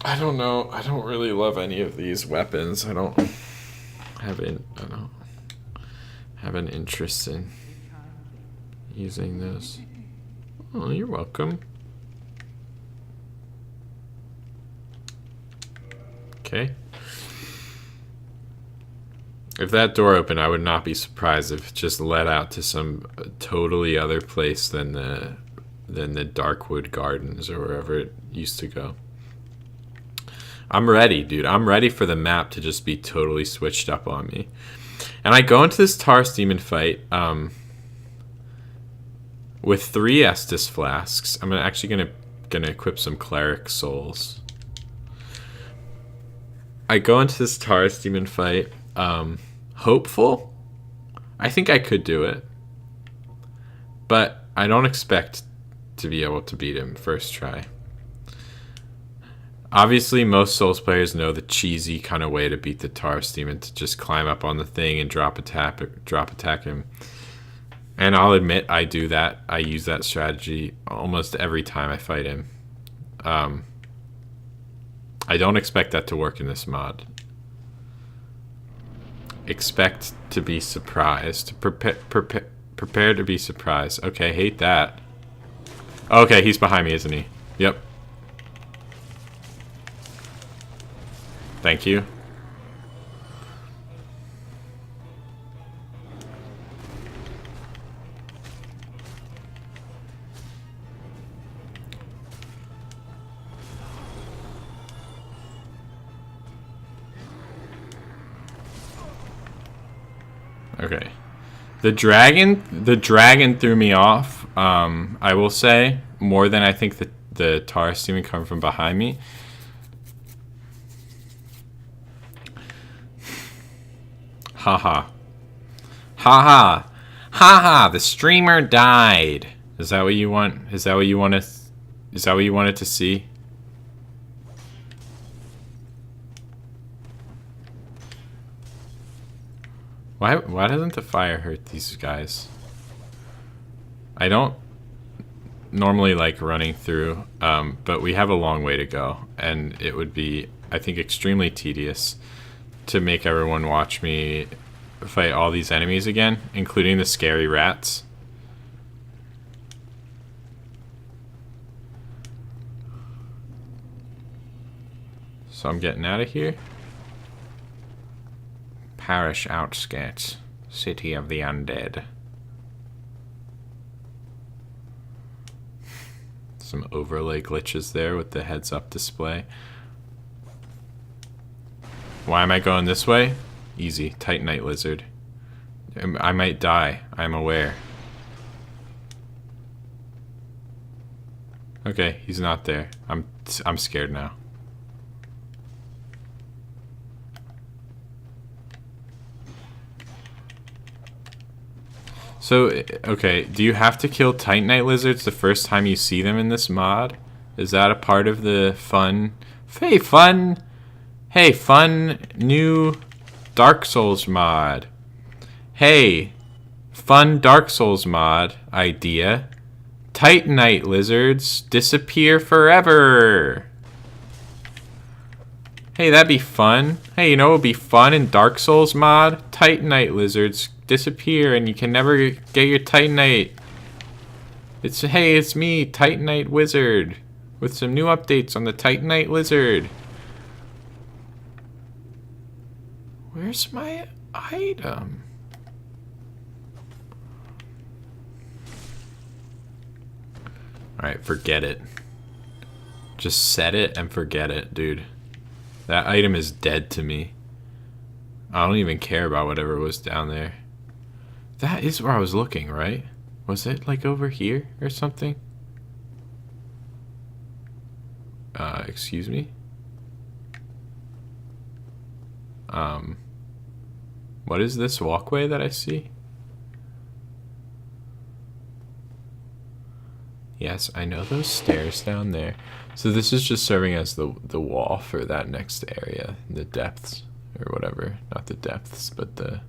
I don't know. I don't really love any of these weapons. I don't have an interest in using those. Oh, you're welcome. Okay. If that door opened, I would not be surprised if it just led out to some totally other place than the Darkwood Gardens or wherever it used to go. I'm ready, dude. I'm ready for the map to just be totally switched up on me. And I go into this Taurus Demon fight with 3 Estus flasks. I'm actually gonna equip some Cleric Souls. I go into this Taurus Demon fight hopeful. I think I could do it. But I don't expect to be able to beat him first try. Obviously, most Souls players know the cheesy kind of way to beat the Taurus Demon, to just climb up on the thing and drop attack him. And I'll admit, I do that. I use that strategy almost every time I fight him. I don't expect that to work in this mod. Expect to be surprised. Prepare to be surprised. Okay, hate that. Okay, he's behind me, isn't he? Yep. Thank you. Okay. The dragon threw me off. I will say, more than I think the Taurus Demon come from behind me. Haha. Haha. Haha, the streamer died. Is that what you want? Is that what you wanted to see? Why doesn't the fire hurt these guys? I don't normally like running through, but we have a long way to go, and it would be, I think, extremely tedious to make everyone watch me fight all these enemies again, including the scary rats. So I'm getting out of here. Parish outskirts, city of the undead. Some overlay glitches there with the heads-up display. Why am I going this way? Easy. Titanite lizard. I might die. I'm aware. Okay, he's not there. I'm scared now. So, okay, do you have to kill Titanite lizards the first time you see them in this mod? Is that a part of the fun? Hey, fun new Dark Souls mod. Hey, fun Dark Souls mod idea. Titanite lizards disappear forever. Hey, that'd be fun. Hey, you know what would be fun in Dark Souls mod? Titanite lizards disappear and you can never get your Titanite. Hey, it's me, Titanite Wizard, with some new updates on the Titanite Lizard. Where's my item? Alright, forget it. Just set it and forget it, dude. That item is dead to me. I don't even care about whatever was down there. That is where I was looking, right? Was it like over here or something? Excuse me? What is this walkway that I see? Yes, I know those stairs down there. So this is just serving as the wall for that next area, the depths or whatever. Not the depths, but the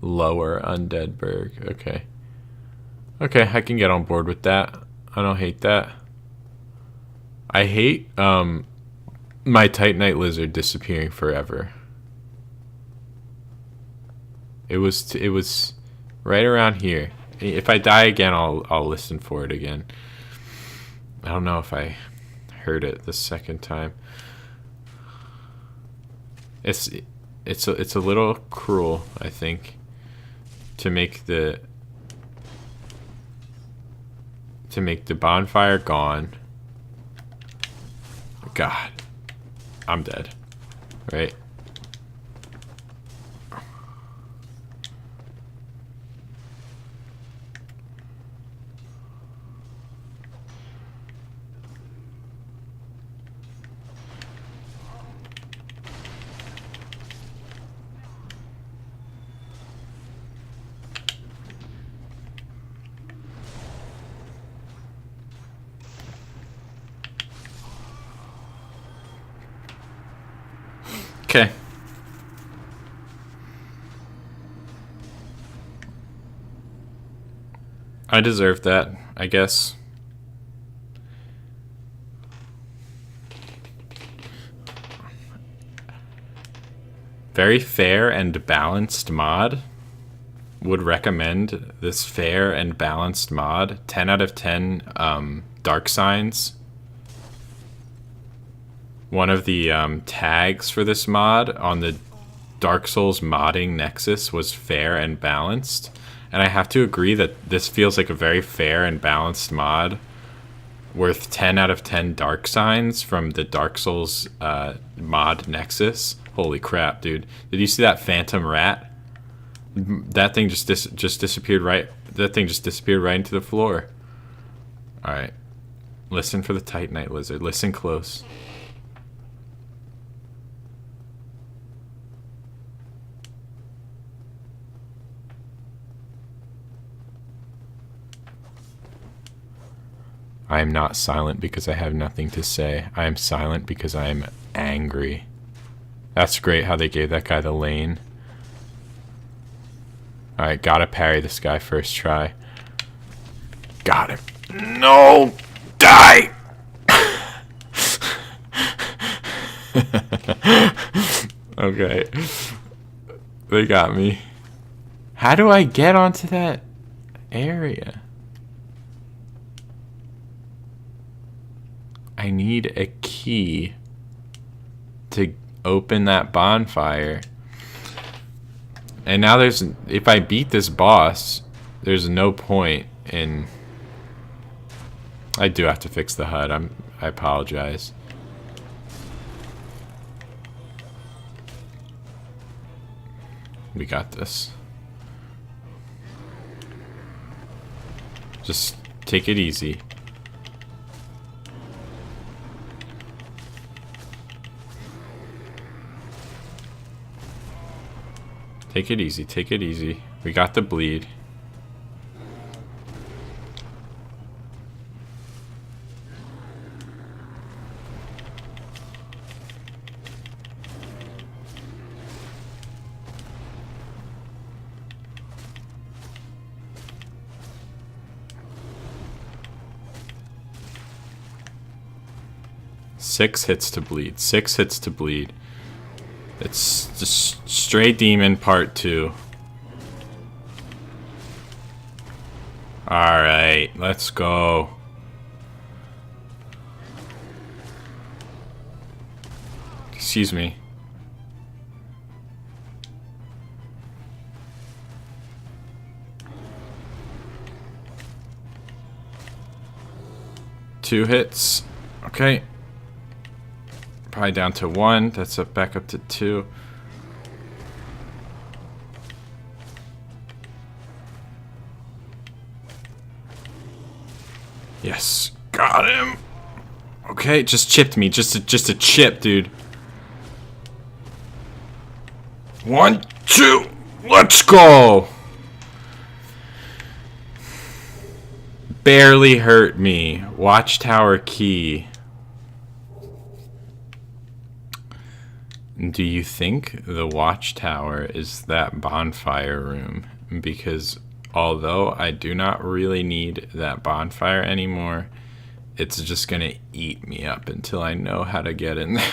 lower undead berg. Okay. Okay, I can get on board with that. I don't hate that. I hate my Titanite Lizard disappearing forever. It was right around here. If I die again, I'll listen for it again. I don't know if I heard it the second time. It's a little cruel, I think, to make the bonfire gone. God, I'm dead, right? Okay. I deserve that, I guess. Very fair and balanced mod. Would recommend this fair and balanced mod. 10 out of 10 dark signs. One of the tags for this mod on the Dark Souls modding Nexus was fair and balanced. And I have to agree that this feels like a very fair and balanced mod. Worth 10 out of 10 dark signs from the Dark Souls mod Nexus. Holy crap, dude. Did you see that phantom rat? That thing just disappeared right... That thing just disappeared right into the floor. Alright. Listen for the Titanite Lizard. Listen close. I am not silent because I have nothing to say. I am silent because I am angry. That's great how they gave that guy the lane. Alright, gotta parry this guy first try. Got him. No! Die! Okay. They got me. How do I get onto that area? I need a key to open that bonfire. And now if I beat this boss, there's no point in... I do have to fix the HUD. I apologize. We got this. Just take it easy. Take it easy, take it easy. We got the bleed. Six hits to bleed. 6 hits to bleed. It's just Stray Demon Part 2. Alright, let's go. Excuse me. Two hits. Okay. Probably down to one. That's up back up to two. Yes. Got him. Okay, just chipped me. Just a chip, dude. 1, 2. Let's go. Barely hurt me. Watchtower key. Do you think the watchtower is that bonfire room? Because although I do not really need that bonfire anymore, it's just gonna eat me up until I know how to get in there.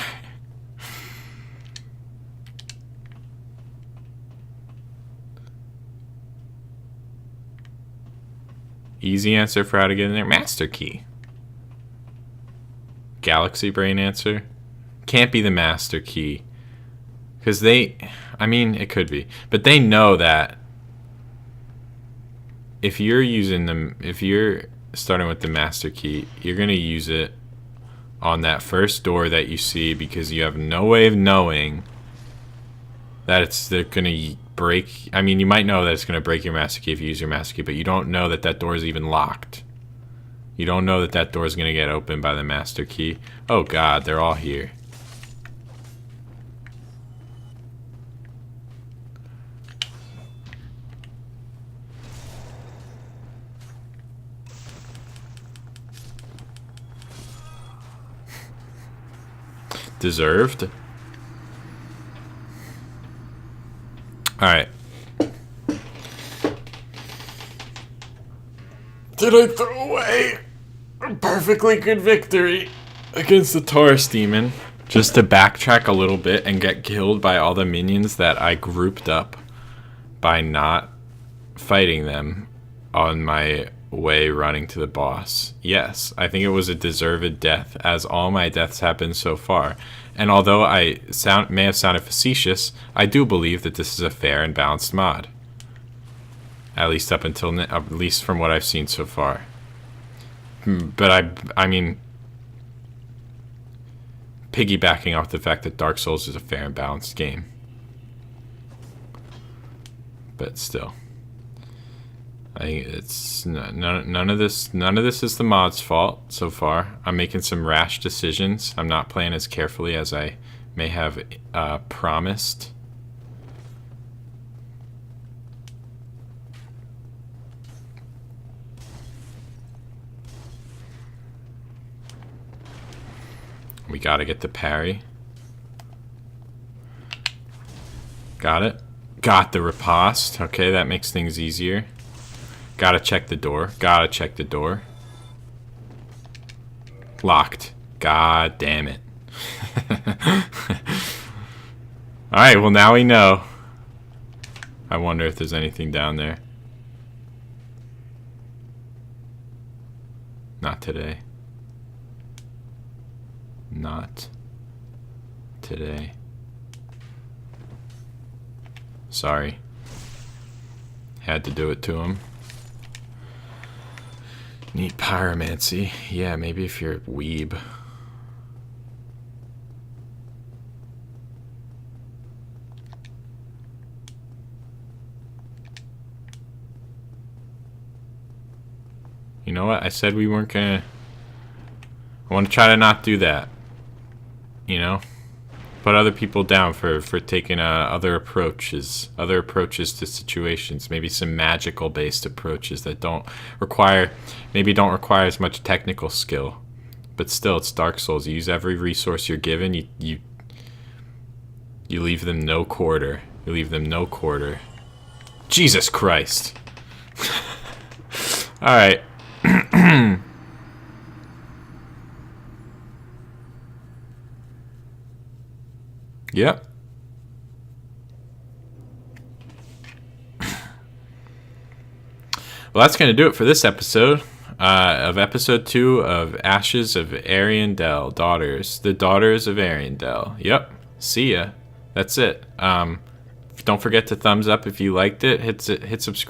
Easy answer for how to get in there. Master key. Galaxy brain answer. Can't be the master key. Because I mean, it could be. But they know that if you're starting with the master key, you're going to use it on that first door that you see because you have no way of knowing that they're going to break. I mean, you might know that it's going to break your master key if you use your master key, but you don't know that that door is even locked. You don't know that that door is going to get opened by the master key. Oh god, they're all here. Deserved. Alright. Did I throw away a perfectly good victory against the Taurus demon? Just to backtrack a little bit and get killed by all the minions that I grouped up by not fighting them on my way running to the boss. Yes, I think it was a deserved death, as all my deaths have been so far. And although I may have sounded facetious, I do believe that this is a fair and balanced mod. At least at least from what I've seen so far. But I mean, piggybacking off the fact that Dark Souls is a fair and balanced game. But still. I think it's none of this is the mod's fault so far. I'm making some rash decisions. I'm not playing as carefully as I may have promised. We gotta get the parry. Got it. Got the riposte. Okay, that makes things easier. Gotta check the door. Gotta check the door. Locked. God damn it. Alright, well now we know. I wonder if there's anything down there. Not today. Not today. Sorry. Had to do it to him. Neat pyromancy. Yeah, maybe if you're a weeb. You know what? I said we weren't gonna... I want to try to not do that. You know? Put other people down for taking other approaches to situations, maybe some magical based approaches that don't require as much technical skill, but still it's Dark Souls. You use every resource you're given. You leave them no quarter. Jesus Christ. All right. Yep. Well, that's going to do it for this episode of episode 2 of Ashes of Ariandel, Daughters. The Daughters of Ariandel. Yep. See ya. That's it. Don't forget to thumbs up if you liked it. Hit subscribe.